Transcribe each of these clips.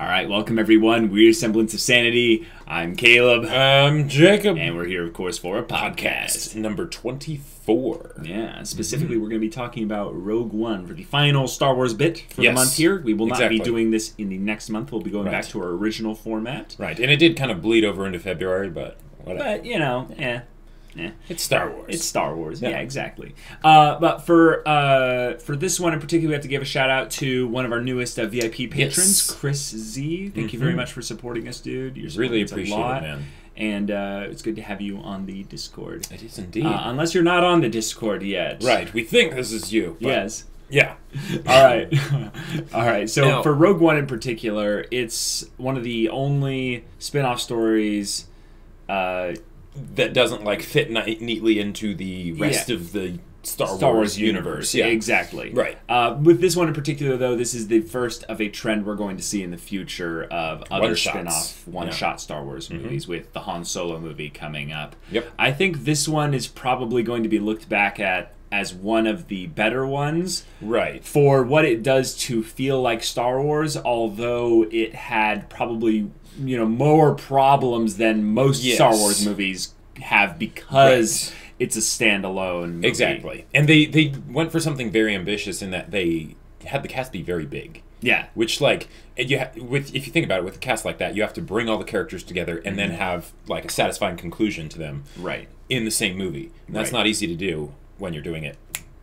All right, welcome everyone. We're Semblance of Sanity. I'm Caleb. I'm Jacob. And we're here, of course, for a podcast. Number 24. Yeah, specifically we're going to be talking about Rogue One for the final Star Wars bit for the month here. We will not be doing this in the next month. We'll be going back to our original format. Right, and it did kind of bleed over into February, but whatever. But, you know, it's Star Wars. It's Star Wars. Yeah, exactly. But for this one in particular, we have to give a shout out to one of our newest VIP patrons, Chris Z. Thank you very much for supporting us, dude. You're really appreciate it, man. And it's good to have you on the Discord. It is indeed. Unless you're not on the Discord yet. Right. We think this is you. But yes. Yeah. All right. All right. So now, for Rogue One in particular, it's one of the only spin-off stories that doesn't like fit neatly into the rest of the Star Wars universe. Yeah, exactly. Right. With this one in particular, though, this is the first of a trend we're going to see in the future of other spin-off one-shot Star Wars movies, with the Han Solo movie coming up. Yep. I think this one is probably going to be looked back at as one of the better ones. Right. For what it does to feel like Star Wars, although it had probably, you know, more problems than most Star Wars movies have because it's a standalone movie. Exactly. And they went for something very ambitious in that they had the cast be very big. Yeah. Which, like, if you think about it, with a cast like that, you have to bring all the characters together and then have, like, a satisfying conclusion to them in the same movie. And that's not easy to do when you're doing it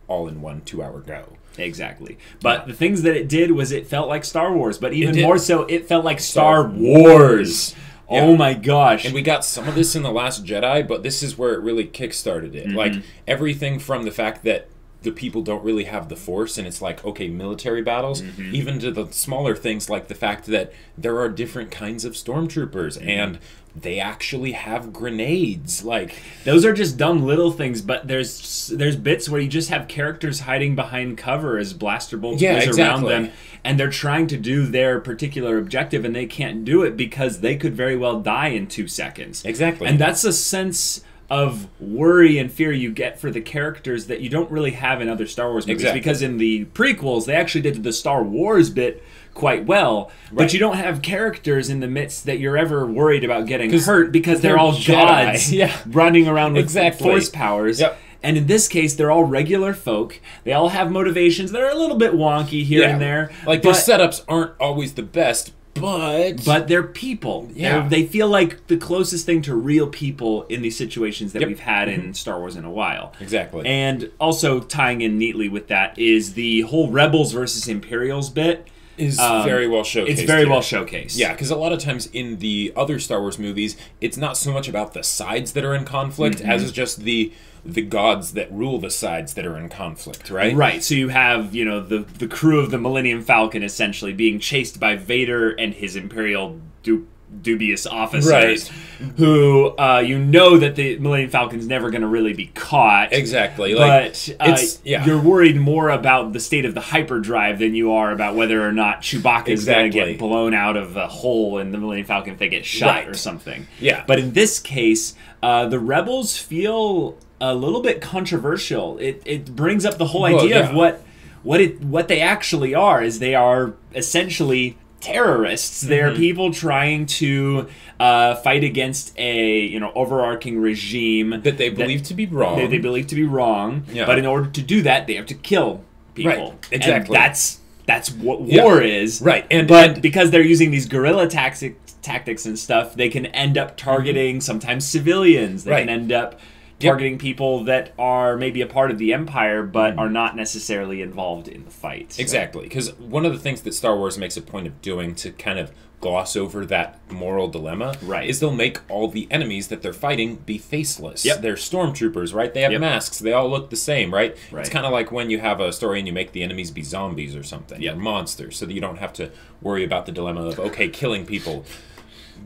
all in one 2-hour go. Exactly. But the things that it did was it felt like Star Wars, but even more so, it felt like Star Wars. Yeah. Oh my gosh. And we got some of this in The Last Jedi, but this is where it really kick-started it. Like, everything from the fact that the people don't really have the Force, and it's like, okay, military battles, even to the smaller things like the fact that there are different kinds of stormtroopers, and they actually have grenades. Like, those are just dumb little things, but there's bits where you just have characters hiding behind cover as blaster bolts whiz around them, and they're trying to do their particular objective, and they can't do it because they could very well die in 2 seconds. Exactly. And that's a sense of worry and fear you get for the characters that you don't really have in other Star Wars movies. Because in the prequels, they actually did the Star Wars bit quite well, but you don't have characters in the midst that you're ever worried about getting hurt because they're all gods running around with force powers. Yep. And in this case, they're all regular folk. They all have motivations that are a little bit wonky here and there. Like, their setups aren't always the best, but they're people. Yeah. They feel like the closest thing to real people in these situations that we've had in Star Wars in a while. Exactly. And also tying in neatly with that is the whole Rebels versus Imperials bit. Is very well showcased. It's very well showcased. Yeah, because a lot of times in the other Star Wars movies, it's not so much about the sides that are in conflict as it's just the gods that rule the sides that are in conflict, right? Right. So you have, you know, the crew of the Millennium Falcon essentially being chased by Vader and his Imperial dubious officers, who you know that the Millennium Falcon's never going to really be caught. Exactly. But you're worried more about the state of the hyperdrive than you are about whether or not Chewbacca is going to get blown out of a hole in the Millennium Falcon if they get shot or something. Yeah. But in this case, the Rebels feel a little bit controversial. It brings up the whole idea of what they actually are. Is they are essentially terrorists. They're people trying to fight against a overarching regime that they believe to be wrong. They believe to be wrong. Yeah. But in order to do that, they have to kill people. Right. Exactly. And that's what war is. Right. But because they're using these guerrilla tactics and stuff, they can end up targeting sometimes civilians. They can end up targeting people that are maybe a part of the Empire but are not necessarily involved in the fight. So. Exactly, because one of the things that Star Wars makes a point of doing to kind of gloss over that moral dilemma is they'll make all the enemies that they're fighting be faceless. Yep. They're stormtroopers, right? They have masks. They all look the same, right? It's kind of like when you have a story and you make the enemies be zombies or something, or monsters, so that you don't have to worry about the dilemma of, okay, killing people.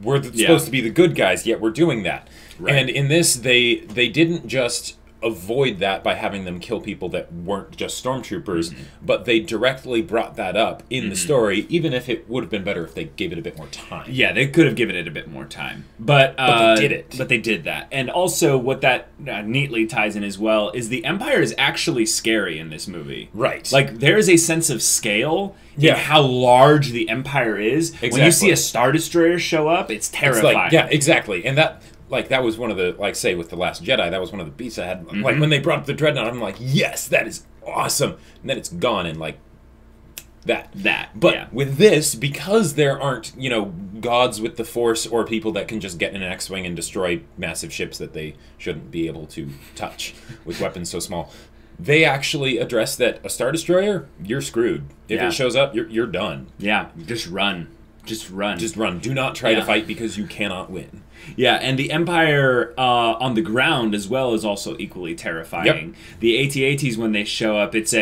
We're supposed to be the good guys, yet we're doing that. Right. And in this, they didn't just avoid that by having them kill people that weren't just stormtroopers, but they directly brought that up in the story, even if it would have been better if they gave it a bit more time. Yeah, they could have given it a bit more time. But they did it. But they did that. And also, what that neatly ties in as well is the Empire is actually scary in this movie. Right. Like, there is a sense of scale in how large the Empire is. Exactly. When you see a Star Destroyer show up, it's terrifying. It's like, exactly. And that was one of the, say with The Last Jedi, that was one of the beats I had. Like, when they brought up the Dreadnought, I'm like, yes, that is awesome. And then it's gone in, like, that. But with this, because there aren't, gods with the Force or people that can just get in an X-Wing and destroy massive ships that they shouldn't be able to touch with weapons so small, they actually address that a Star Destroyer, you're screwed. If it shows up, you're done. Yeah, just run. Just run. Just run. Do not try to fight because you cannot win. Yeah, and the Empire on the ground as well is also equally terrifying. Yep. The AT-ATs, when they show up, it's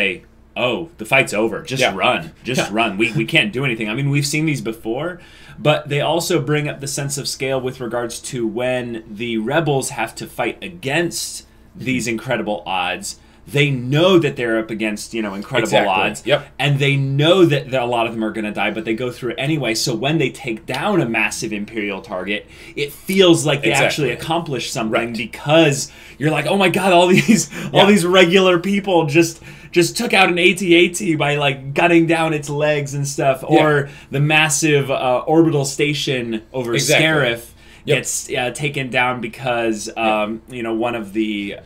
oh, the fight's over. Just run. Just run. We can't do anything. I mean, we've seen these before, but they also bring up the sense of scale with regards to when the rebels have to fight against these incredible odds. They know that they're up against, incredible odds. Yep. And they know that a lot of them are going to die, but they go through it anyway. So when they take down a massive Imperial target, it feels like they actually accomplished something because you're like, oh my God, all these regular people just took out an AT-AT by like gutting down its legs and stuff, or the massive orbital station over Scarif gets taken down because one of the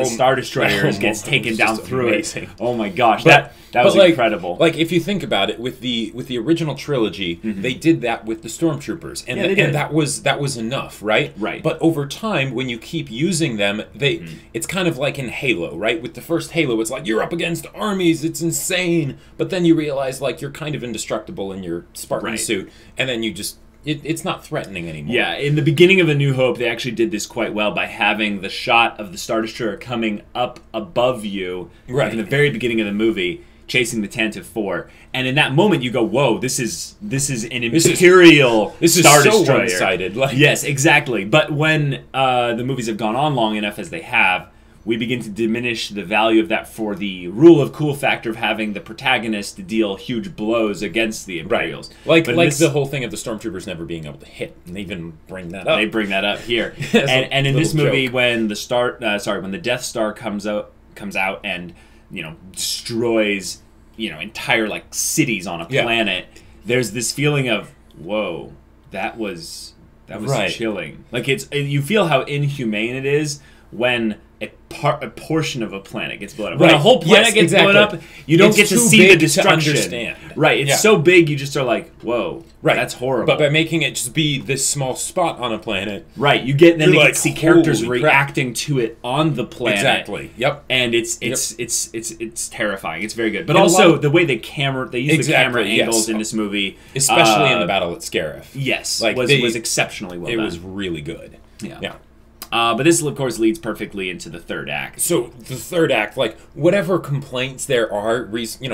Star Destroyers gets taken down through it. Oh my gosh, that was incredible. Like if you think about it, with the original trilogy, they did that with the Stormtroopers, and that was enough, right? Right. But over time, when you keep using them, it's kind of like in Halo, right? With the first Halo, it's like you're up against armies, it's insane, but then you realize like you're kind of indestructible in your Spartan suit, and then you just it's not threatening anymore. Yeah, in the beginning of A New Hope, they actually did this quite well by having the shot of the Star Destroyer coming up above you, like in the very beginning of the movie, chasing the Tantive 4. And in that moment, you go, "Whoa, this is an Imperial Star Destroyer." So one-sided. Yes, exactly. But when the movies have gone on long enough as they have, we begin to diminish the value of that for the rule of cool factor of having the protagonist deal huge blows against the Imperials. Like the whole thing of the Stormtroopers never being able to hit. And they even bring that up. They bring that up here. and in this movie, when the Death Star comes out and destroys entire like cities on a planet, there's this feeling of, whoa, that was chilling. Like you feel how inhumane it is when a portion of a planet gets blown up. When a whole planet gets blown up, you don't get to see the destruction. Right, it's so big, you just are like, whoa, that's horrible. But by making it just be this small spot on a planet, you get then you see characters reacting to it on the planet. Exactly. Yep. And it's terrifying. It's very good. But also the way they use the camera angles in this movie, especially in the battle at Scarif. Yes, was exceptionally well done. It was really good. Yeah. But this, of course, leads perfectly into the third act. So the third act, like whatever complaints there are,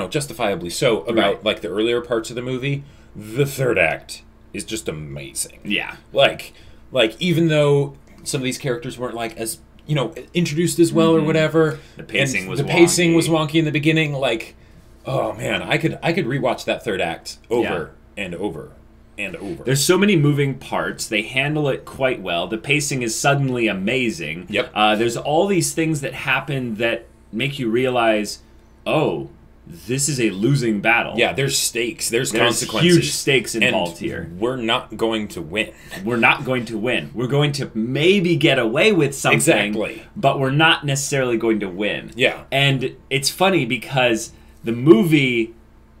justifiably so, about like the earlier parts of the movie, the third act is just amazing. Yeah. Like even though some of these characters weren't like as introduced as well or whatever, the pacing was wonky in the beginning. Like, oh man, I could rewatch that third act over and over. There's so many moving parts. They handle it quite well. The pacing is suddenly amazing. Yep. There's all these things that happen that make you realize, oh, this is a losing battle. Yeah, there's stakes. There's consequences. Huge stakes involved here. We're not going to win. We're not going to win. We're going to maybe get away with something, but we're not necessarily going to win. Yeah. And it's funny because the movie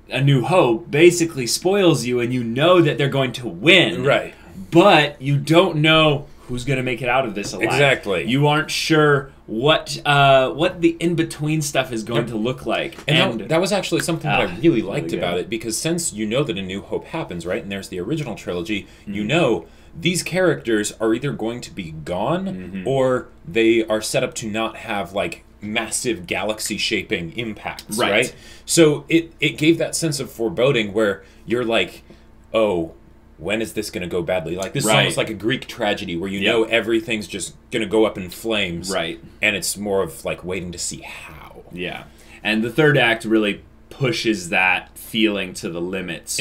A New Hope basically spoils you, and you know that they're going to win. Right. But you don't know who's going to make it out of this alive. Exactly. You aren't sure what the in-between stuff is going to look like. And that was actually something that I really liked about it, because since you know that A New Hope happens, right, and there's the original trilogy, you know these characters are either going to be gone or they are set up to not have, like, massive galaxy-shaping impacts, right? So it gave that sense of foreboding where you're like, oh, when is this going to go badly? Like, this is almost like a Greek tragedy where you know everything's just going to go up in flames. Right. And it's more of, like, waiting to see how. Yeah. And the third act really pushes that feeling to the limits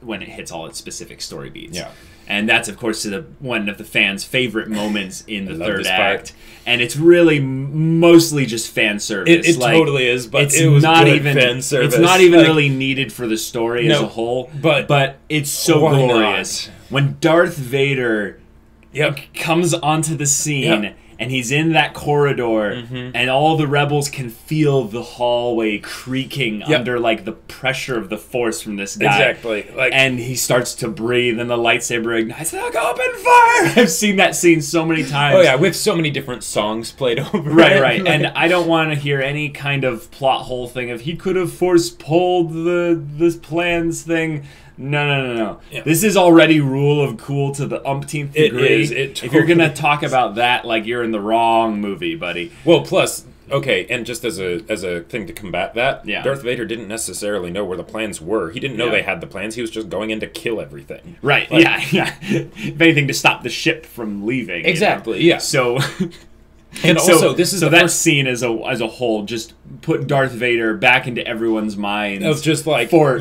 when it hits all its specific story beats. Yeah. And that's, of course, one of the fans' favorite moments in the third act. And it's really mostly just fan service. It totally is, but it's it was not good even fan service. It's not even really needed for the story as a whole. But it's so glorious. When Darth Vader comes onto the scene and he's in that corridor and all the rebels can feel the hallway creaking under like the pressure of the force from this guy. Exactly. And he starts to breathe and the lightsaber ignites. Like, open fire! I've seen that scene so many times. Oh yeah, with so many different songs played over right, right. And I don't want to hear any kind of plot hole thing of he could have force pulled the plans thing. No. Yeah. This is already rule of cool to the umpteenth degree. It is. Totally if you're going to talk about that, like, you're in the wrong movie, buddy. Well, plus, okay, and just as a thing to combat that, Darth Vader didn't necessarily know where the plans were. He didn't know they had the plans. He was just going in to kill everything. Right, if anything, to stop the ship from leaving. Exactly, yeah. So... And also, this is so that scene as a whole just put Darth Vader back into everyone's minds of just like for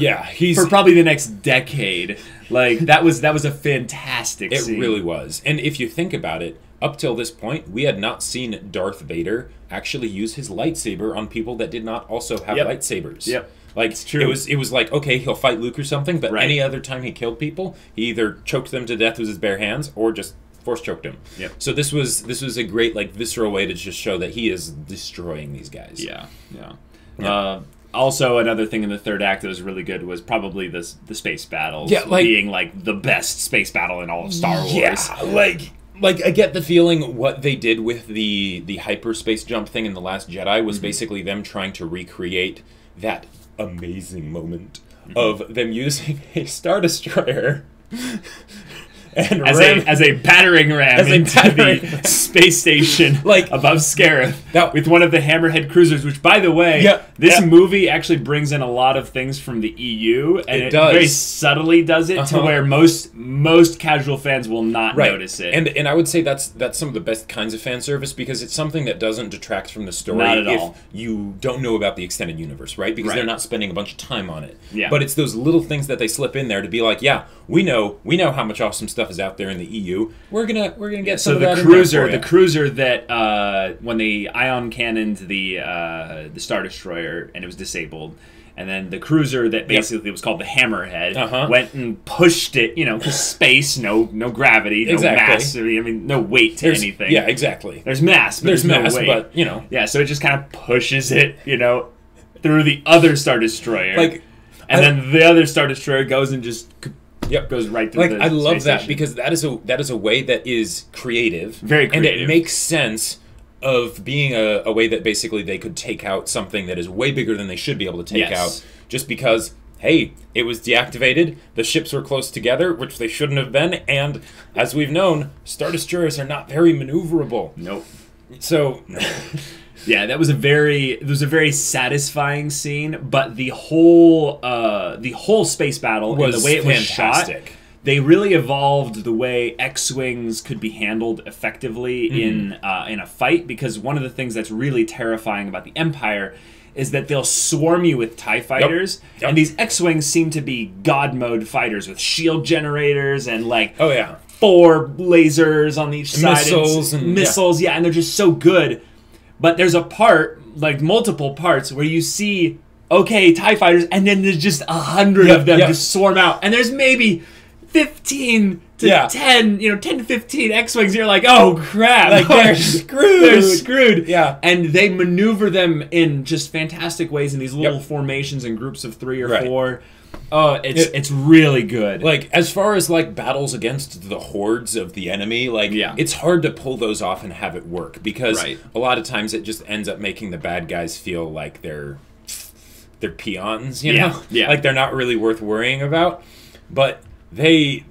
probably the next decade. Like that was a fantastic scene. It really was. And if you think about it, up till this point, we had not seen Darth Vader actually use his lightsaber on people that did not also have lightsabers. Yep. Like it's true. It was like, okay, he'll fight Luke or something, but any other time he killed people, he either choked them to death with his bare hands or just force choked him. Yep. So this was a great like visceral way to just show that he is destroying these guys. Yeah. Also, another thing in the third act that was really good was probably the space battles being like the best space battle in all of Star Wars. Yeah, like I get the feeling what they did with the hyperspace jump thing in The Last Jedi was basically them trying to recreate that amazing moment of them using a Star Destroyer and as a battering ram into the space station above Scarif with one of the Hammerhead cruisers, which, by the way, this movie actually brings in a lot of things from the EU, and it very subtly does it to where most casual fans will not notice it. And I would say that's some of the best kinds of fan service because it's something that doesn't detract from the story not at all. If you don't know about the extended universe, right? Because they're not spending a bunch of time on it. Yeah. But it's those little things that they slip in there to be like, we know how much awesome stuff is out there in the EU. We're gonna get some of that in there for you. The cruiser that when they ion cannoned the Star Destroyer and it was disabled, and then the cruiser that basically was called the Hammerhead went and pushed it, because space, no gravity, no mass. I mean, no weight to anything. Yeah, exactly. There's mass, but there's no weight. But yeah. So it just kind of pushes it, through the other Star Destroyer, then the other Star Destroyer goes and just. Goes right through the I love space that station. because that is a way that is creative. Very creative. And it makes sense of being a way that basically they could take out something that is way bigger than they should be able to take out just because, hey, it was deactivated, the ships were close together, which they shouldn't have been, and as we've known, Star Destroyers are not very maneuverable. Nope. So... Yeah, it was a very satisfying scene, but the whole space battle and the way it was shot, they really evolved the way X-wings could be handled effectively in a fight. Because one of the things that's really terrifying about the Empire is that they'll swarm you with TIE fighters, and these X-wings seem to be God mode fighters with shield generators and 4 lasers on each side, missiles, and they're just so good. But there's a part, multiple parts, where you see, TIE fighters, and then there's just 100 of them just swarm out. And there's maybe 15 to 10 to 15 X-Wings. You're like, oh, crap. They're screwed. They're screwed. Yeah. And they maneuver them in just fantastic ways in these little formations in groups of 3 or 4. Oh, it's really good. As far as battles against the hordes of the enemy, it's hard to pull those off and have it work because a lot of times it just ends up making the bad guys feel like they're peons, you know? Yeah. They're not really worth worrying about. But they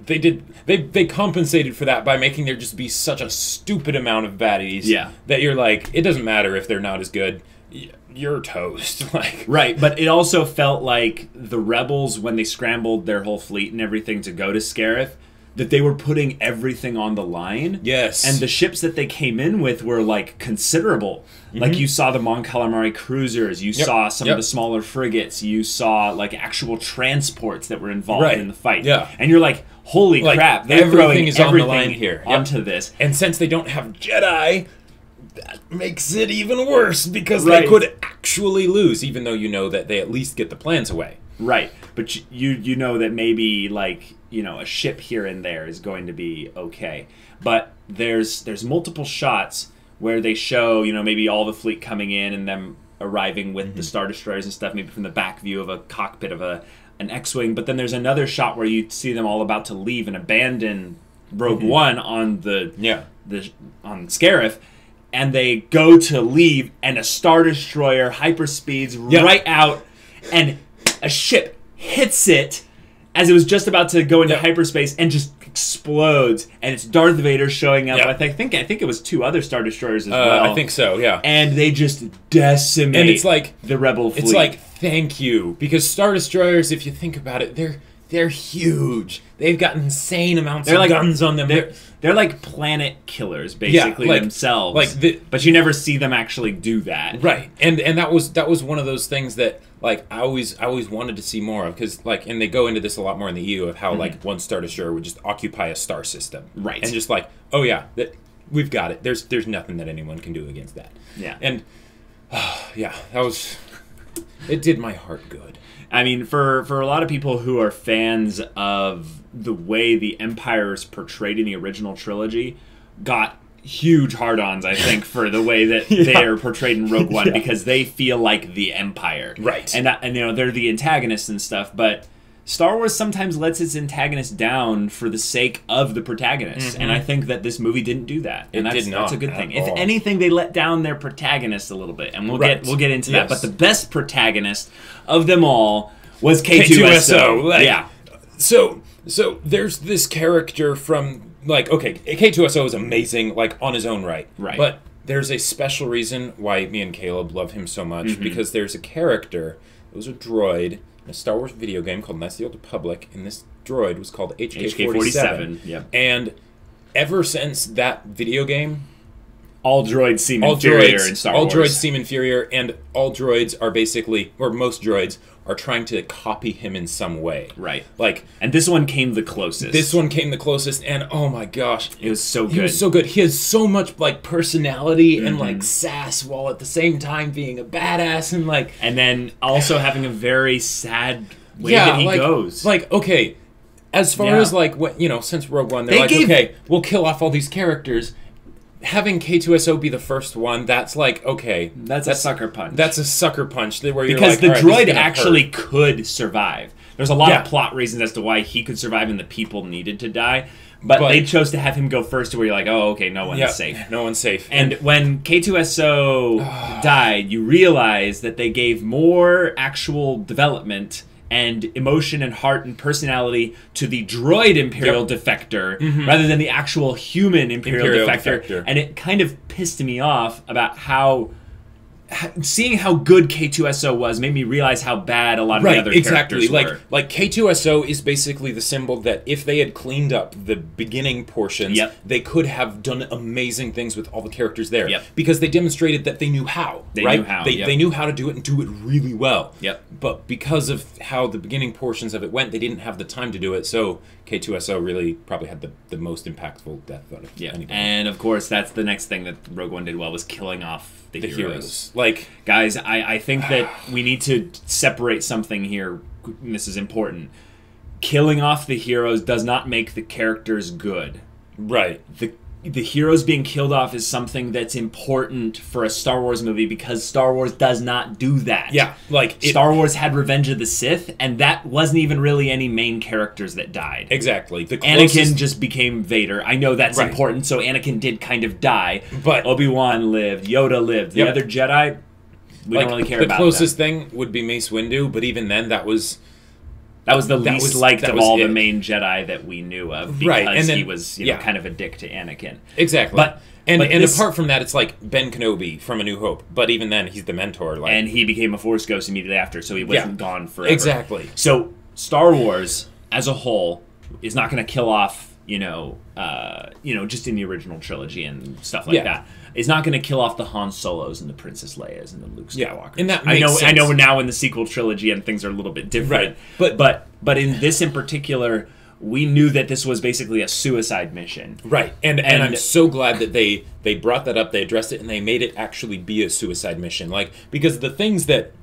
compensated for that by making there just be such a stupid amount of baddies that you're like, it doesn't matter if they're not as good. You're toast. Right, but it also felt like the rebels, when they scrambled their whole fleet and everything to go to Scarif, that they were putting everything on the line. Yes. And the ships that they came in with were, like, considerable. Like, you saw the Mon Calamari cruisers, you saw some of the smaller frigates, you saw, like, actual transports that were involved in the fight. Yeah. And you're like, holy crap, they're throwing everything on the line here onto this. And since they don't have Jedi, that makes it even worse, because they could actually lose, even though you know that they at least get the plans away. Right. But you know that maybe, like, you know, a ship here and there is going to be okay. But there's multiple shots where they show, you know, maybe all the fleet coming in and them arriving with the Star Destroyers and stuff, maybe from the back view of a cockpit of an X-Wing. But then there's another shot where you see them all about to leave and abandon Rogue One on on Scarif, and they go to leave, and a Star Destroyer hyperspeeds right out, and a ship hits it as it was just about to go into hyperspace and just explodes, and it's Darth Vader showing up. I think it was 2 other Star Destroyers as well. I think so, yeah. And they just decimate and it's like, the Rebel fleet. It's like, thank you. Because Star Destroyers, if you think about it, they're huge. They've got insane amounts of guns on them. They're like planet killers, basically, themselves. But you never see them actually do that. Right. And that was one of those things that, like, I always wanted to see more of, because, like, and they go into this a lot more in the EU of how like one Star Destroyer would just occupy a star system, right? And just like, oh yeah, we've got it. There's nothing that anyone can do against that. Yeah. And it did my heart good. I mean, for a lot of people who are fans of the way the Empire is portrayed in the original trilogy, got huge hard-ons, I think, for the way that they are portrayed in Rogue One, because they feel like the Empire. Right. And you know, they're the antagonists and stuff, but Star Wars sometimes lets its antagonists down for the sake of the protagonists, and I think that this movie didn't do that. And that's a good thing. If anything, they let down their protagonists a little bit, and we'll get into that. But the best protagonist of them all was K2SO. Yeah. So there's this character from, like, okay, K2SO is amazing, like, on his own right. Right. But there's a special reason why me and Caleb love him so much, because there's a character, it was a droid, in a Star Wars video game called Knights of the Old Republic, and this droid was called HK-47. Yeah. And ever since that video game, all droids seem inferior in Star Wars. All droids seem inferior, and all droids are basically, or most droids, are trying to copy him in some way. Right. Like, and this one came the closest. And oh my gosh, it was so good. He was so good. He has so much, like, personality and, like, sass, while at the same time being a badass, and, like, and then also having a very sad way that he goes. Like, okay, as far as, like, what, you know, since Rogue One, they're like, okay, we'll kill off all these characters. Having K2SO be the first one, that's like, okay. That's a sucker punch. That's a sucker punch. Where you're because like, the droid actually could survive. There's a lot of plot reasons as to why he could survive and the people needed to die. But they chose to have him go first, to where you're like, oh, okay, no one's safe. No one's safe. And when K2SO died, you realize that they gave more actual development and emotion and heart and personality to the droid Imperial defector rather than the actual human Imperial defector. And it kind of pissed me off about how seeing how good K2SO was made me realize how bad a lot of the other characters were. Like K2SO is basically the symbol that if they had cleaned up the beginning portions, they could have done amazing things with all the characters there. Because they demonstrated that they knew how. They knew how to do it and do it really well. But because of how the beginning portions of it went, they didn't have the time to do it, so K2SO really probably had the most impactful death out of anything. And of course, that's the next thing that Rogue One did well, was killing off the heroes. Like, guys, I think that we need to separate something here, and this is important. Killing off the heroes does not make the characters good. Right. The heroes being killed off is something that's important for a Star Wars movie, because Star Wars does not do that. Yeah, like Star Wars had Revenge of the Sith, and that wasn't even really any main characters that died. Exactly. Anakin just became Vader. I know that's important, so Anakin did kind of die, but Obi-Wan lived, Yoda lived. The other Jedi, we don't really care about. The closest thing would be Mace Windu, but even then, that was the least liked of all the main Jedi that we knew of, because and then, he was kind of a dick to Anakin. Exactly. But apart from that, it's like Ben Kenobi from A New Hope. But even then, he's the mentor. Like, and he became a Force ghost immediately after, so he wasn't gone forever. Exactly. So Star Wars, as a whole, is not going to kill off just in the original trilogy and stuff like that. Is not going to kill off the Han Solos and the Princess Leias and the Luke Skywalkers. And that makes sense. I know now in the sequel trilogy and things are a little bit different. Right. But in this in particular, we knew that this was basically a suicide mission. Right. And I'm so glad that they brought that up, they addressed it, and they made it actually be a suicide mission. Like, because the things that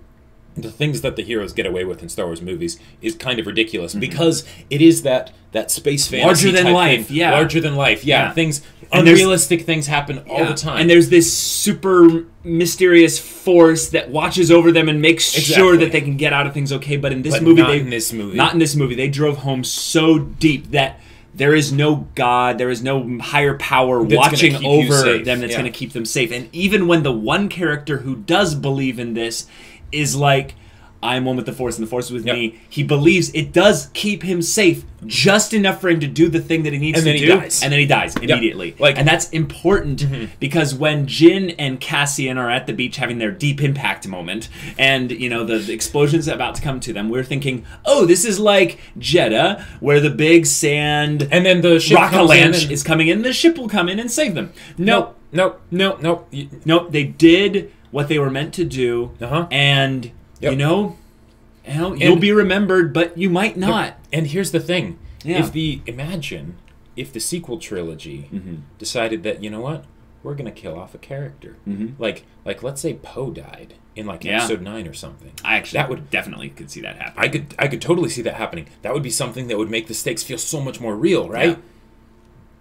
the heroes get away with in Star Wars movies is kind of ridiculous because it is that space fantasy larger than life, thing. Larger than life, things, unrealistic things happen all the time. And there's this super mysterious force that watches over them and makes sure that they can get out of things okay. But in this movie, not in this movie, they drove home so deep that there is no God, there is no higher power watching over them that's going to keep them safe. And even when the one character who does believe in this is like, I'm one with the Force and the Force is with me, he believes it does keep him safe just enough for him to do the thing that he needs to do. And then he dies immediately. And that's important because when Jin and Cassian are at the beach having their deep impact moment and, the explosion's about to come to them, we're thinking, oh, this is like Jeddah where the big sand and then the ship rock avalanche is coming in, the ship will come in and save them. Nope. They did what they were meant to do and... you'll be remembered, but you might not. And here's the thing. Imagine if the sequel trilogy decided that, you know what? We're going to kill off a character. Like let's say Poe died in episode 9 or something. I actually definitely could see that happening. I could totally see that happening. That would be something that would make the stakes feel so much more real, right? Yeah.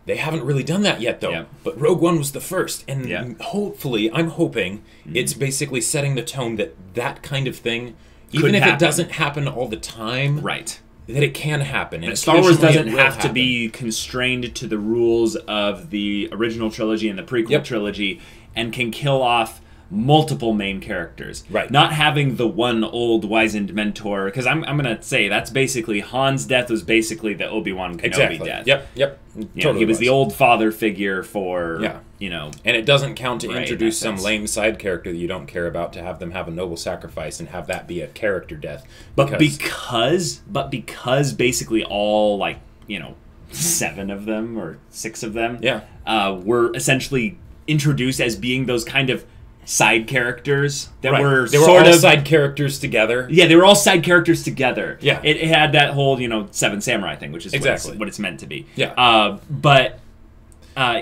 They haven't really done that yet, though. Yeah. But Rogue One was the first. And hopefully, I'm hoping it's basically setting the tone that kind of thing, even if it doesn't happen all the time, that it can happen. And Star Wars doesn't have to be constrained to the rules of the original trilogy and the prequel trilogy and can kill off multiple main characters. Right. Not having the one old wizened mentor, because I'm going to say that's basically Han's death was basically the Obi-Wan Kenobi death. Yep. Totally he was the old father figure for, And it doesn't count to introduce some lame side character that you don't care about to have them have a noble sacrifice and have that be a character death. But because basically all 7 of them or 6 of them were essentially introduced as being those kind of side characters that were sort of side characters together. Yeah, they were all side characters together. Yeah, it had that whole Seven Samurai thing, which is what it's meant to be. Yeah, but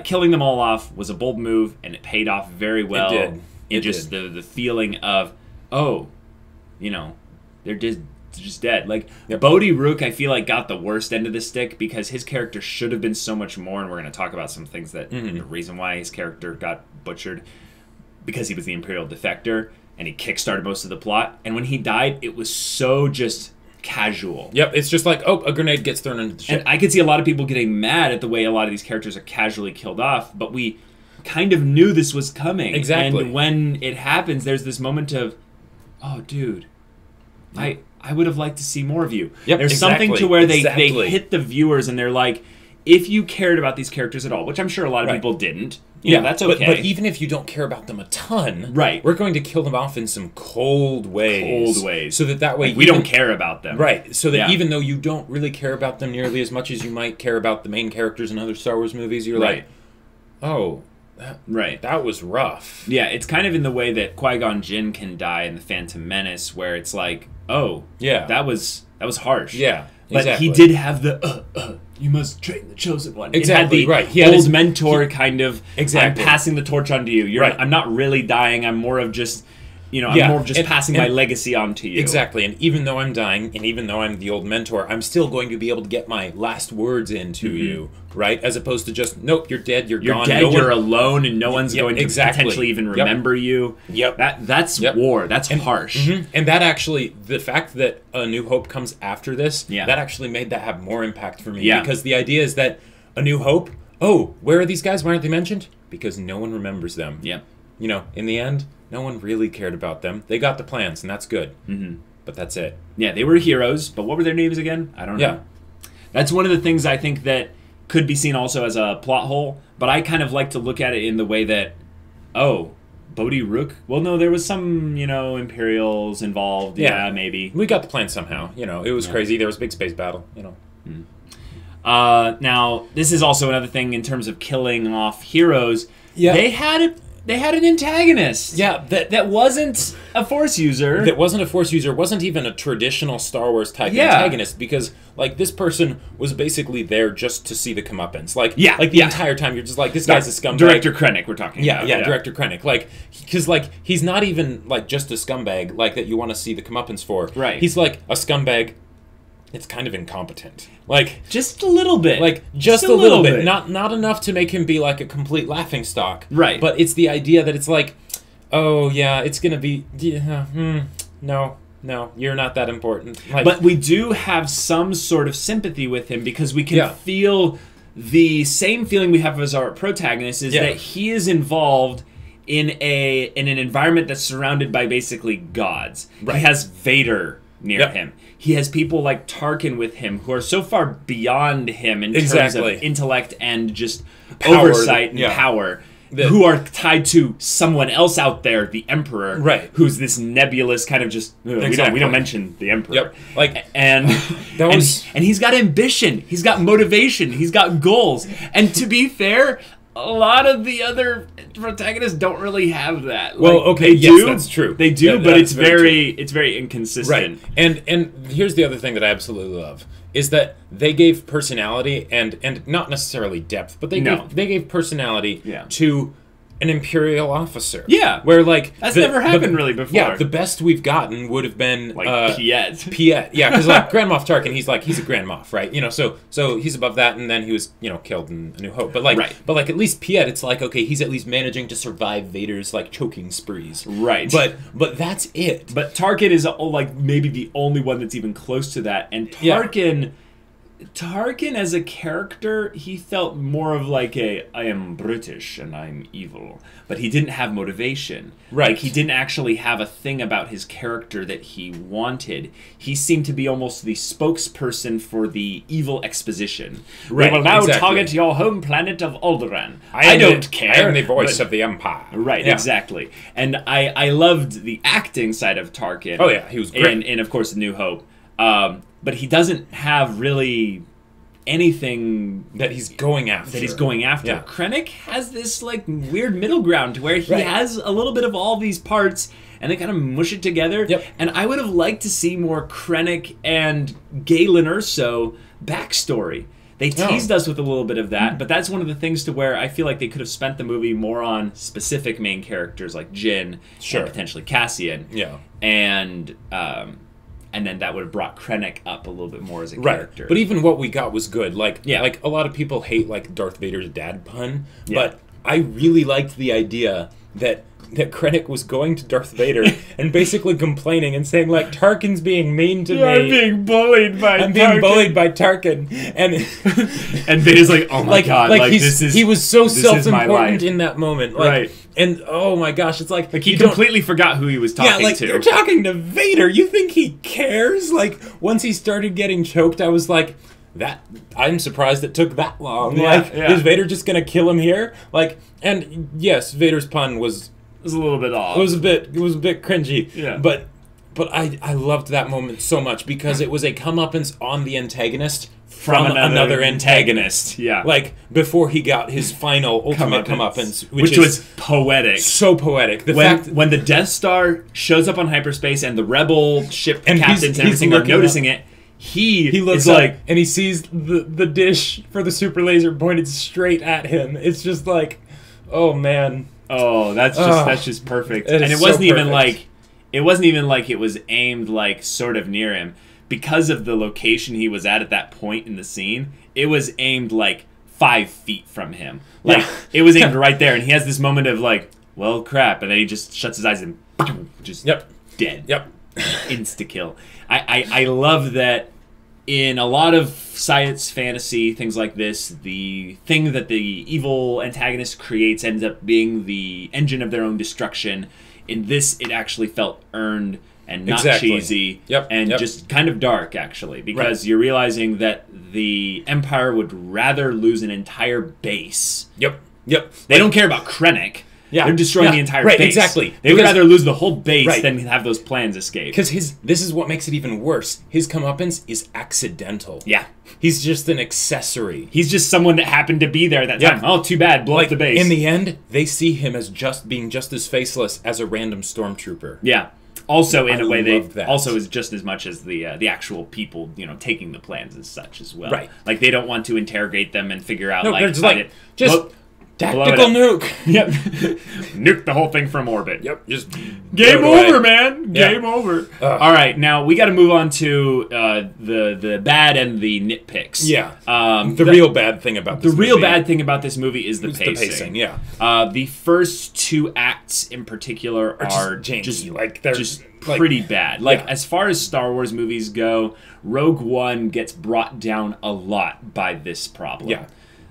killing them all off was a bold move, and it paid off very well. It did. The feeling of they're just dead. Bodhi Rook, I feel like got the worst end of the stick because his character should have been so much more, and we're going to talk about some things that the reason why his character got butchered. Because he was the Imperial defector, and he kickstarted most of the plot. And when he died, it was so just casual. Yep, it's just like, oh, a grenade gets thrown into the ship. And I could see a lot of people getting mad at the way a lot of these characters are casually killed off, but we kind of knew this was coming. Exactly. And when it happens, there's this moment of, oh, dude, I would have liked to see more of you. Yep, there's something to where they hit the viewers, and they're like, if you cared about these characters at all, which I'm sure a lot of people didn't, that's okay. But even if you don't care about them a ton, we're going to kill them off in some cold ways. So that way... we don't care about them. Right. So that even though you don't really care about them nearly as much as you might care about the main characters in other Star Wars movies, you're like, oh... That was rough. Yeah, it's kind of in the way that Qui-Gon Jinn can die in The Phantom Menace, where it's like, oh, that was harsh. Yeah. But he did have the you must train the chosen one. Exactly, it had the He had old mentor kind of. Exactly. I'm passing the torch on to you. I'm not really dying. I'm more of just. I'm more of just passing my legacy on to you. Exactly, and even though I'm dying, and even though I'm the old mentor, I'm still going to be able to get my last words into you, right? As opposed to just, nope, you're dead, you're gone. You're dead, you're alone, and no one's going to potentially even remember you. Yep. That's war. That's harsh. And that actually, the fact that A New Hope comes after this, that actually made that have more impact for me. Yeah. Because the idea is that A New Hope, where are these guys? Why aren't they mentioned? Because no one remembers them. Yeah. In the end... no one really cared about them. They got the plans, and that's good. But that's it. Yeah, they were heroes, but what were their names again? I don't know. Yeah. That's one of the things I think that could be seen also as a plot hole, but I kind of like to look at it in the way that, Bodhi Rook? Well, no, there was some, Imperials involved. Yeah, maybe. We got the plan somehow. It was crazy. There was a big space battle, Now, this is also another thing in terms of killing off heroes. Yeah. They had an antagonist. Yeah, that wasn't a Force user. That wasn't a Force user. Wasn't even a traditional Star Wars type antagonist, because like this person was basically there just to see the comeuppance. Like the entire time you're just like, this guy's a scumbag. Director Krennic, we're talking about. Yeah, Director Krennic. Like, because like he's not even like just a scumbag like that you want to see the comeuppance for. Right. He's like a scumbag. It's kind of incompetent. Like just a little bit. Like just a little bit. Not enough to make him be like a complete laughingstock. Right. But it's the idea that it's like, oh yeah, it's gonna be no, you're not that important. Like, but we do have some sort of sympathy with him because we can feel the same feeling we have as our protagonist is that he is involved in an environment that's surrounded by basically gods. Right. He has Vader near him. He has people like Tarkin with him who are so far beyond him in terms of intellect and just oversight and power, who are tied to someone else out there, the Emperor, who's this nebulous kind of just we don't mention the Emperor. Like and he's got ambition, he's got motivation, he's got goals. And to be fair, a lot of the other protagonists don't really have that. Well, okay, yes, that's true. They do, but it's very inconsistent. Right. And here's the other thing that I absolutely love is that they gave personality and not necessarily depth, but they gave personality to an Imperial officer. Yeah. Where, like... That's never happened really before. Yeah, the best we've gotten would have been... Like, Piet. Piet, yeah, because, like, Grand Moff Tarkin, he's a Grand Moff, right? You know, so he's above that, and then he was, killed in A New Hope. But, like, at least Piet, it's like, okay, he's at least managing to survive Vader's, like, choking sprees. Right. But that's it. But Tarkin is, like, maybe the only one that's even close to that. And Tarkin... Yeah. Tarkin as a character, he felt more of like I am British and I'm evil. But he didn't have motivation. Right. Like, he didn't actually have a thing about his character that he wanted. He seemed to be almost the spokesperson for the evil exposition. Right, we will now target your home planet of Alderaan. I don't care. I am the voice of the Empire. Right, exactly. And I loved the acting side of Tarkin. Oh yeah, he was great. And of course, A New Hope. But he doesn't have really anything that he's going after. Yeah. Krennic has this like weird middle ground to where he has a little bit of all these parts and they kind of mush it together. Yep. And I would have liked to see more Krennic and Galen Erso backstory. They teased us with a little bit of that, but that's one of the things to where I feel like they could have spent the movie more on specific main characters like Jyn and potentially Cassian. Yeah. And then that would have brought Krennic up a little bit more as a character. But even what we got was good. Like a lot of people hate like Darth Vader's dad pun, but I really liked the idea that Krennic was going to Darth Vader and basically complaining and saying like, Tarkin's being mean to me. I'm being bullied by Tarkin. And Vader's like, oh my god, like he was so self-important in that moment. Like, and oh my gosh, it's like he completely forgot who he was talking to. You're talking to Vader. You think he cares? Like, once he started getting choked, I was like, I'm surprised it took that long. Is Vader just gonna kill him here? Like, and yes, Vader's pun was a little bit off. It was a bit cringy. Yeah. But I loved that moment so much because it was a comeuppance on the antagonist from another antagonist. Yeah. Like, before he got his final ultimate comeuppance. Which was poetic. So poetic. When the Death Star shows up on hyperspace and the Rebel ship captains and everything are noticing it, he looks like... And he sees the dish for the super laser pointed straight at him. It's just like, oh man. Oh, that's just perfect. And it wasn't even like it was aimed like sort of near him. Because of the location he was at that point in the scene, it was aimed like 5 feet from him. Like it was aimed right there, and he has this moment of like, well, crap, and then he just shuts his eyes and just dead. Yep. Insta kill. I love that in a lot of science fantasy, things like this, the thing that the evil antagonist creates ends up being the engine of their own destruction. In this, it actually felt earned and not cheesy, and just kind of dark, actually, because you're realizing that the Empire would rather lose an entire base. Yep. They don't care about Krennic. Yeah. They're destroying the entire base. Exactly. They would rather lose the whole base than have those plans escape. Because this is what makes it even worse. His comeuppance is accidental. Yeah. He's just an accessory. He's just someone that happened to be there at that time. Oh, too bad. Blow up the base. In the end, they see him as being just as faceless as a random stormtrooper. Yeah. Also, in a way, they also is just as much as the actual people, taking the plans as such as well. Right. Like, they don't want to interrogate them and figure out, they're just tactical nuke. Yep. Nuke the whole thing from orbit. Yep. Just game over, man. Game over. All right, now we got to move on to the bad and the nitpicks. Yeah. The real bad thing about this movie. The real bad thing about this movie is the pacing. The pacing, yeah. The first 2 acts in particular are just pretty bad. Like, as far as Star Wars movies go, Rogue One gets brought down a lot by this problem. Yeah.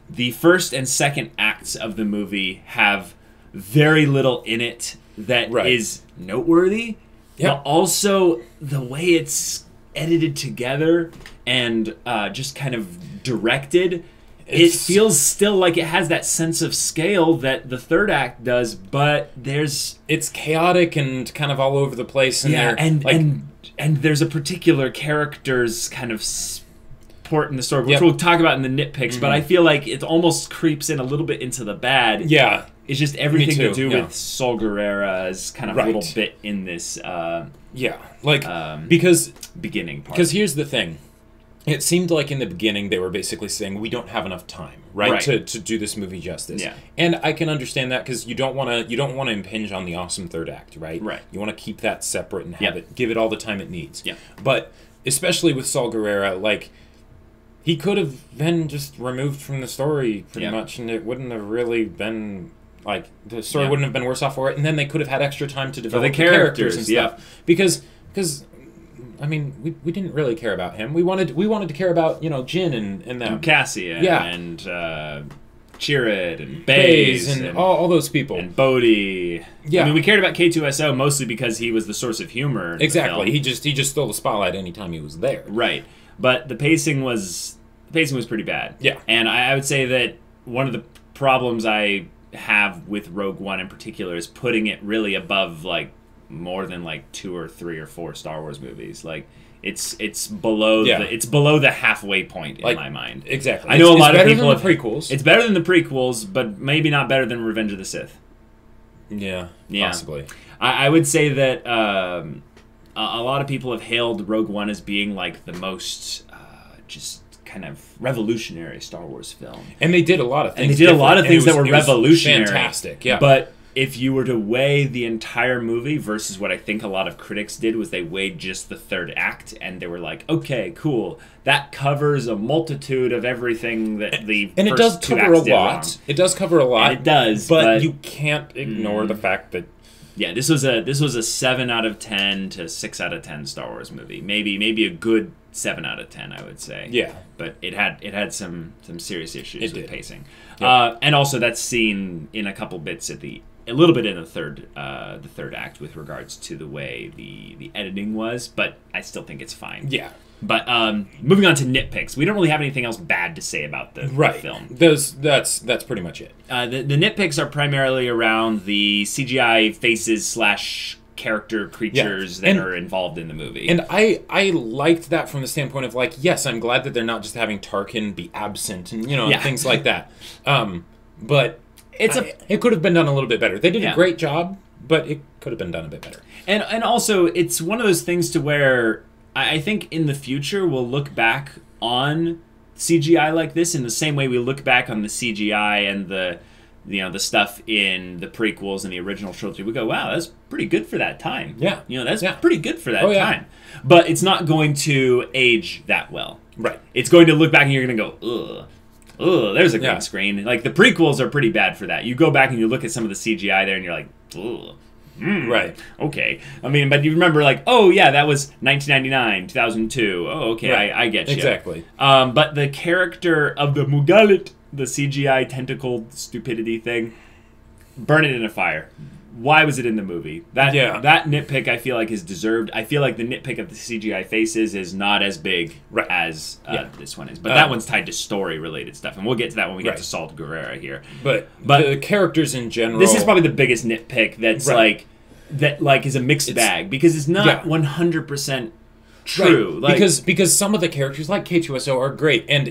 The first and second acts of the movie have very little in it that is noteworthy, but also the way it's edited together and just kind of directed, it feels still like it has that sense of scale that the third act does, but it's chaotic and kind of all over the place. And and there's a particular character's kind of port in the story, which we'll talk about in the nitpicks, but I feel like it almost creeps in a little bit into the bad. Yeah. It's just everything to do with Saul Guerrera's kind of little bit in this because beginning part. Because here's the thing. It seemed like in the beginning they were basically saying we don't have enough time, right? To do this movie justice. Yeah. And I can understand that because you don't want to impinge on the awesome third act, right? Right. You want to keep that separate and give it all the time it needs. Yeah. But especially with Saul Guerrera, like, he could have been just removed from the story pretty much, and it wouldn't have really been, like, the story wouldn't have been worse off for it, and then they could have had extra time to develop the characters and stuff. Because I mean, we didn't really care about him. We wanted to care about, Jin and them. And Cassian and Chirrut and Baze and all those people. And Bodhi. Yeah. I mean, we cared about K2SO mostly because he was the source of humor. Exactly. He just stole the spotlight anytime he was there. Right. But the pacing was pretty bad. Yeah. And I would say that one of the problems I have with Rogue One in particular is putting it really above, like, more than, like, 2 or 3 or 4 Star Wars movies. Like, it's below the halfway point in my mind. Exactly. I know a lot of people have prequels. It's better than the prequels, but maybe not better than Revenge of the Sith. Yeah. Possibly. I would say that a lot of people have hailed Rogue One as being, like, the most just kind of revolutionary Star Wars film. And they did a lot of things. And they did a lot of things that were revolutionary. Fantastic, yeah. But if you were to weigh the entire movie versus what I think a lot of critics did was they weighed just the third act and they were like, okay, cool. That covers a multitude of everything that the and it does cover a lot. It does cover a lot. And it does, but you can't ignore the fact that this was a 7 out of 10 to 6 out of 10 Star Wars movie. Maybe a good 7 out of 10, I would say. Yeah. But it had some serious issues with pacing. Yeah. And also that's seen in a couple bits a little bit in the third act with regards to the way the editing was, but I still think it's fine. Yeah. But moving on to nitpicks, we don't really have anything else bad to say about the film. That's pretty much it. The nitpicks are primarily around the CGI faces / character creatures that are involved in the movie. And I liked that from the standpoint of, like, yes, I'm glad that they're not just having Tarkin be absent and things like that. But it could have been done a little bit better. They did a great job, but it could have been done a bit better. And also, it's one of those things to where I think in the future we'll look back on CGI like this in the same way we look back on the CGI and the stuff in the prequels and the original trilogy. We go, wow, that's pretty good for that time. Yeah. That's pretty good for that time. But it's not going to age that well. Right. It's going to look back and you're going to go, ugh, there's a green screen. Like, the prequels are pretty bad for that. You go back and you look at some of the CGI there and you're like, ugh. Right. Okay. I mean, but you remember, like, oh, yeah, that was 1999, 2002. Oh, okay, right. I get you. Exactly. But the character of the Mugalit, the CGI tentacled stupidity thing, burn it in a fire. why was it in the movie? That nitpick I feel like is deserved. I feel like the nitpick of the CGI faces is not as big as this one is. But that one's tied to story-related stuff, and we'll get to that when we get to Saul Guerrera here. But the characters in general... This is probably the biggest nitpick that's is a mixed bag, because it's not 100% true. Right. Because some of the characters, like K2SO, are great, and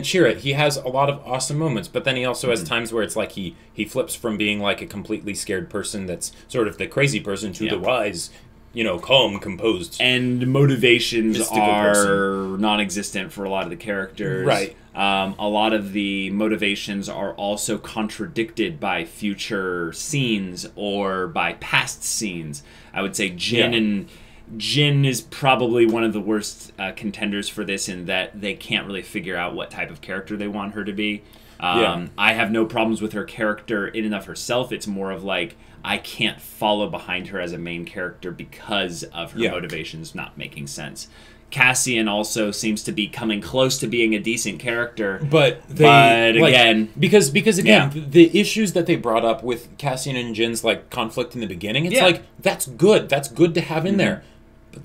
Chirrut, he has a lot of awesome moments, but then he also has times where it's like he flips from being like a completely scared person that's sort of the crazy person to the wise, calm, composed, and motivations are non-existent for a lot of the characters. Right. A lot of the motivations are also contradicted by future scenes or by past scenes. I would say Jin is probably one of the worst contenders for this, in that they can't really figure out what type of character they want her to be. I have no problems with her character in and of herself. It's more of like, I can't follow behind her as a main character because of her motivations not making sense. Cassian also seems to be coming close to being a decent character, but again, because the issues that they brought up with Cassian and Jin's conflict in the beginning, it's that's good to have in there. But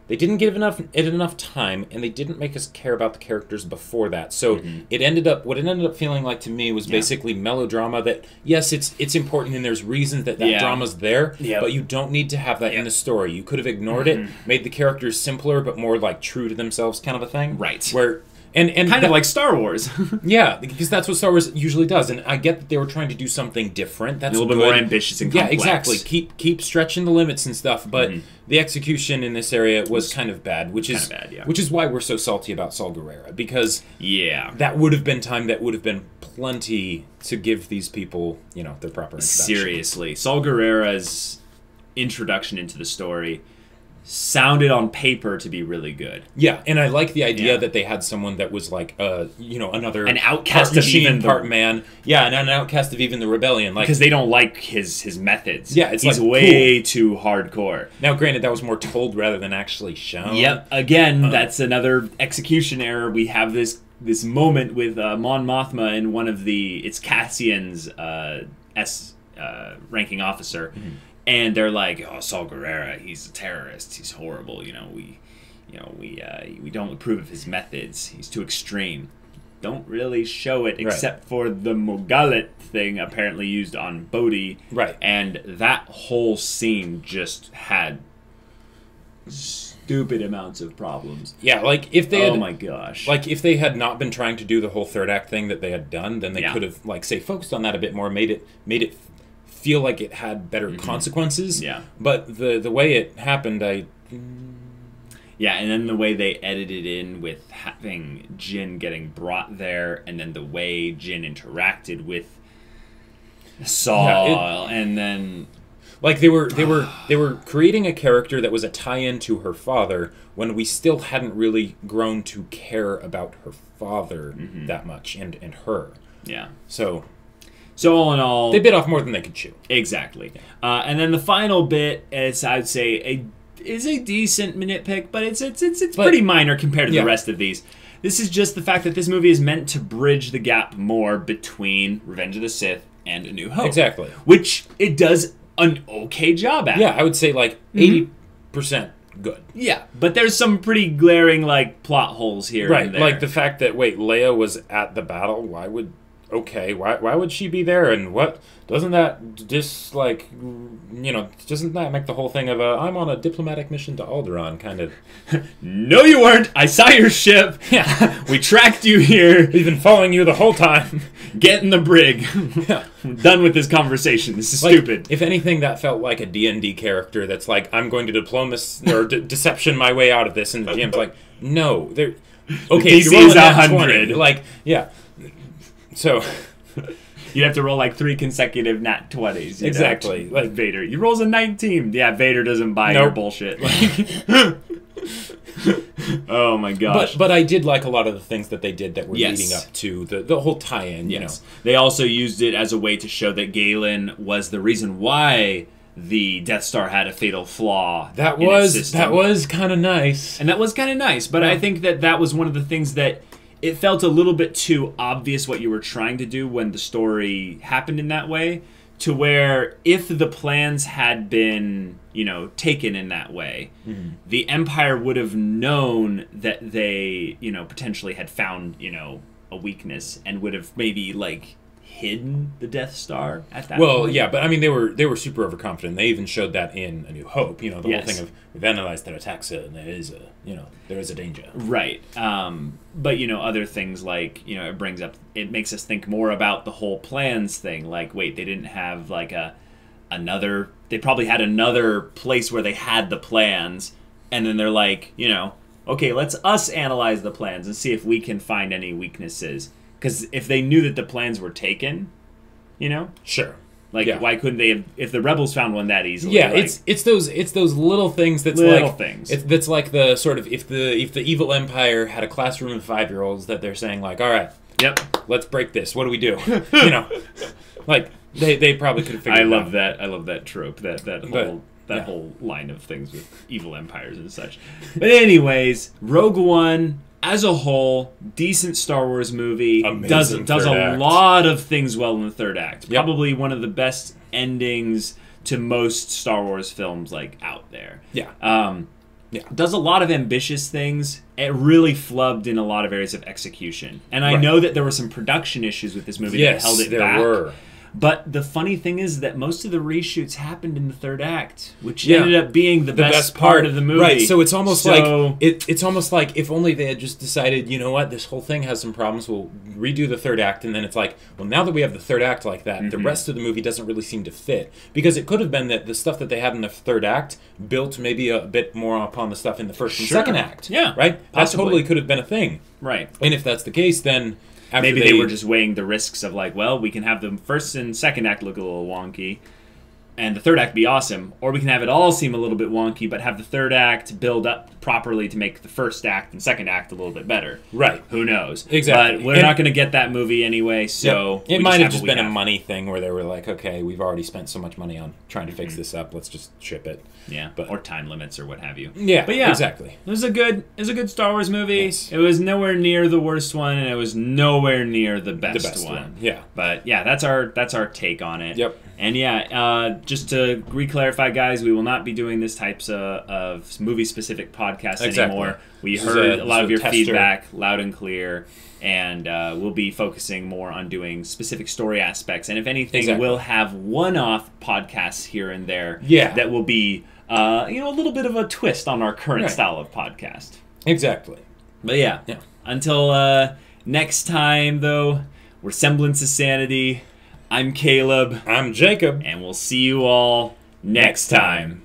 they didn't give it enough time, and they didn't make us care about the characters before that. So what it ended up feeling like to me was basically melodrama. That yes, it's important, and there's reasons that drama's there, but you don't need to have that in the story. You could have ignored it, made the characters simpler but more true to themselves, kind of a thing. Right. Where and kind of like Star Wars. Yeah, because that's what Star Wars usually does, and I get that they were trying to do something different. That's a little bit more ambitious and complex. Yeah, exactly. Keep stretching the limits and stuff, but the execution in this area was kind of bad, which is why we're so salty about Saul Guerrera, because that would have been time that would have been plenty to give these people their proper introduction. Seriously, Saul Guerrera's introduction into the story sounded on paper to be really good. Yeah, and I like the idea that they had someone that was another an outcast of machine, part man. Yeah, and an outcast of even the rebellion, because they don't like his methods. Yeah, he's way too hardcore. Now, granted, that was more told rather than actually shown. Yep. Again, that's another execution error. We have this moment with Mon Mothma and it's Cassian's ranking officer. And they're like, "Oh, Saul Guerrera, he's a terrorist. He's horrible. We don't approve of his methods. He's too extreme." Don't really show it, except for the Mogalit thing apparently used on Bodhi. Right. And that whole scene just had stupid amounts of problems. Yeah, if they oh my gosh. If they had not been trying to do the whole third act thing that they had done, then they could have focused on that a bit more, made it feel like it had better consequences. Yeah. But the way it happened, yeah, and then the way they edited in with having Jin getting brought there, and then the way Jin interacted with Saul, and then they were creating a character that was a tie-in to her father when we still hadn't really grown to care about her father that much and her. Yeah. So all in all, they bit off more than they could chew. Exactly. And then the final bit is, I'd say, is a decent nitpick, but it's pretty minor compared to the rest of these. This is just the fact that this movie is meant to bridge the gap more between Revenge of the Sith and A New Hope. Exactly. Which it does an okay job at. Yeah, I would say 80% good. Yeah, but there's some pretty glaring plot holes here. Right, and there. like the fact that Leia was at the battle. Why would she be there, and what doesn't that just doesn't that make the whole thing of I'm on a diplomatic mission to Alderaan kind of? No, you weren't. I saw your ship. Yeah, we tracked you here. We've been following you the whole time. Get in the brig. I'm done with this conversation. This is stupid. If anything, that felt like a D&D character that's I'm going to diplomacy or deception my way out of this, and the GM's no, there. Okay, DC is 100. Yeah. So, you have to roll 3 consecutive nat 20s. Exactly. Like Vader. You rolls a 19. Yeah, Vader doesn't buy your bullshit. Oh my gosh. But I did like a lot of the things that they did that were leading up to the whole tie-in. You know, they also used it as a way to show that Galen was the reason why the Death Star had a fatal flaw. That was kind of nice. And that was kind of nice. But I think that was one of the things that. It felt a little bit too obvious what you were trying to do when the story happened in that way, to where if the plans had been, taken in that way, the Empire would have known that they, potentially had found, a weakness and would have maybe, like, hidden the Death Star at that point. Well, yeah, but I mean, they were super overconfident. They even showed that in A New Hope. The whole thing of we've analyzed their attacks, and there is a danger. Right. But other things like it makes us think more about the whole plans thing. Like, wait, they didn't have like another. They probably had another place where they had the plans, and then they're like, okay, let's us analyze the plans and see if we can find any weaknesses. Because if they knew that the plans were taken, sure, like why couldn't they have? If the rebels found one that easily, yeah, it's those little things that's that's like the sort of if the evil empire had a classroom of 5-year-olds that they're saying like, all right, yep, let's break this. What do we do? Like they probably could have figured. I love that trope. That whole line of things with evil empires and such. But anyways, Rogue One. As a whole, decent Star Wars movie. Amazing does a lot of things well in the third act. Yep. Probably one of the best endings to most Star Wars films like out there. Yeah. Does a lot of ambitious things. It really flubbed in a lot of areas of execution. And I know that there were some production issues with this movie that held it back. Yes, there were. But the funny thing is that most of the reshoots happened in the third act, which ended up being the best part of the movie. Right, so it's almost like it's almost like if only they had just decided, you know what, this whole thing has some problems, we'll redo the third act, and then it's like, well, now that we have the third act like that, the rest of the movie doesn't really seem to fit. Because it could have been that the stuff that they had in the third act built maybe a bit more upon the stuff in the first and second act. Yeah. Right? That totally could have been a thing. Right. And if that's the case, then maybe they were just weighing the risks of like, well, we can have the first and second act look a little wonky, and the third act be awesome, or we can have it all seem a little bit wonky, but have the third act build up properly to make the first act and second act a little bit better. Right. Who knows? Exactly. But we're not going to get that movie anyway, so... It might have just been a money thing where they were like, okay, we've already spent so much money on trying to fix this up, let's just ship it. Yeah, or time limits or what have you. Yeah, but yeah, exactly. It was a good Star Wars movie. Yes. It was nowhere near the worst one, and it was nowhere near the best one. Yeah. But yeah, that's our take on it. Yep. And yeah, just to re-clarify, guys, we will not be doing this types of movie-specific podcasts anymore. We heard a lot of your feedback loud and clear, and we'll be focusing more on doing specific story aspects. And if anything, we'll have one-off podcasts here and there that will be a little bit of a twist on our current style of podcast. Exactly. But yeah. Until next time, though, we're Semblance of Sanity. I'm Caleb. I'm Jacob. And we'll see you all next time.